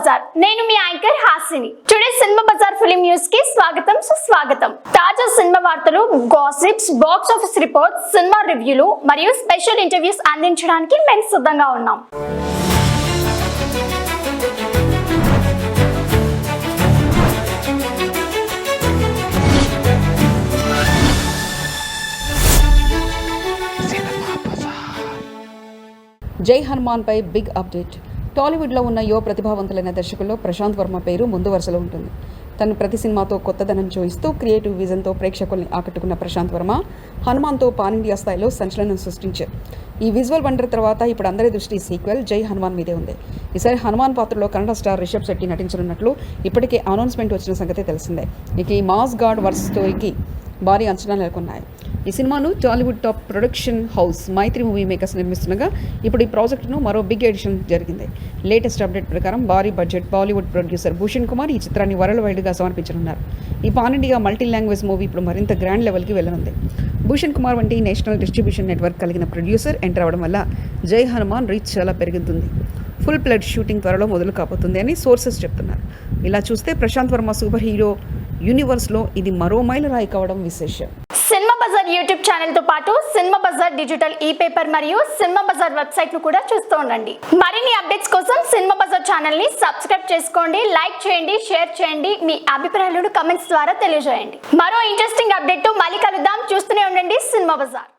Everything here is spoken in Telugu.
బజార్. నేను మీ anchor Hasini. Today cinema bazaar film news కి స్వాగతం సుస్వాగతం. తాజా సినిమా వార్తలు, gossips, box office reports, cinema రివ్యూలు మరియు స్పెషల్ ఇంటర్వ్యూస్ అందించడానికి మేము సిద్ధంగా ఉన్నాం. జై హనుమాన్ పై బిగ్ అప్డేట్. టాలీవుడ్లో ఉన్న యువ ప్రతిభావంతులైన దర్శకుల్లో ప్రశాంత్ వర్మ పేరు ముందు వరుసలో ఉంటుంది. తను ప్రతి సినిమాతో కొత్తదనం చూయిస్తూ క్రియేటివ్ విజన్తో ప్రేక్షకుల్ని ఆకట్టుకున్న ప్రశాంత్ వర్మ హనుమాన్తో పాన్ ఇండియా స్థాయిలో సంచలనం సృష్టించారు. ఈ విజువల్ వండర్ తర్వాత ఇప్పుడు అందరి దృష్టి సీక్వెల్ జై హనుమాన్ మీదే ఉంది. ఈసారి హనుమాన్ పాత్రలో కన్నడ స్టార్ రిషబ్ శెట్టి నటించనున్నట్లు ఇప్పటికే అనౌన్స్మెంట్ వచ్చిన సంగతి తెలిసిందే. ఇక ఈ మాస్ గాడ్ వర్స్ స్టోరీకి భారీ అంచనాలు నెలకొన్నాయి. ఈ సినిమాను టాలీవుడ్ టాప్ ప్రొడక్షన్ హౌస్ మైత్రి మూవీ మేకర్స్ నిర్మిస్తుండగా ఇప్పుడు ఈ ప్రాజెక్టును మరో బిగ్ ఎడిషన్ జరిగింది. లేటెస్ట్ అప్డేట్ ప్రకారం భారీ బడ్జెట్ బాలీవుడ్ ప్రొడ్యూసర్ భూషణ్ కుమార్ ఈ చిత్రాన్ని వరల్డ్ వైడ్గా సమర్పించనున్నారు. ఈ pan India multi language movie ఇప్పుడు మరింత గ్రాండ్ లెవెల్కి వెళ్ళనుంది. భూషణ్ కుమార్ వంటి నేషనల్ డిస్ట్రిబ్యూషన్ నెట్వర్క్ కలిగిన ప్రొడ్యూసర్ ఎంటర్ అవడం వల్ల జై హనుమాన్ రీచ్ చాలా పెరుగుతుంది. ఫుల్ ప్లెడ్ షూటింగ్ త్వరలో మొదలు కాబోతుంది అని సోర్సెస్ చెప్తున్నారు. ఇలా చూస్తే ప్రశాంత్ వర్మ సూపర్ హీరో యూనివర్స్లో ఇది మరో మైలురాయి కావడం విశేషం. సినిమా బజార్ యూట్యూబ్ ఛానల్ తో పాటు సినిమా బజార్ డిజిటల్ ఈ పేపర్ మరియు సినిమా బజార్ వెబ్సైట్ ను కూడా చూస్తూ ఉండండి. మరిన్ని అప్డేట్స్ కోసం సినిమా బజార్ ఛానల్ ని సబ్స్క్రైబ్ చేసుకోండి, లైక్ చేయండి, షేర్ చేయండి, మీ అభిప్రాయాలను కమెంట్స్ ద్వారా తెలియజేయండి. మరో ఇంట్రెస్టింగ్ అప్డేట్ తో మళ్ళీ కలుద్దాం. చూస్తూనే ఉండండి సినిమా బజార్.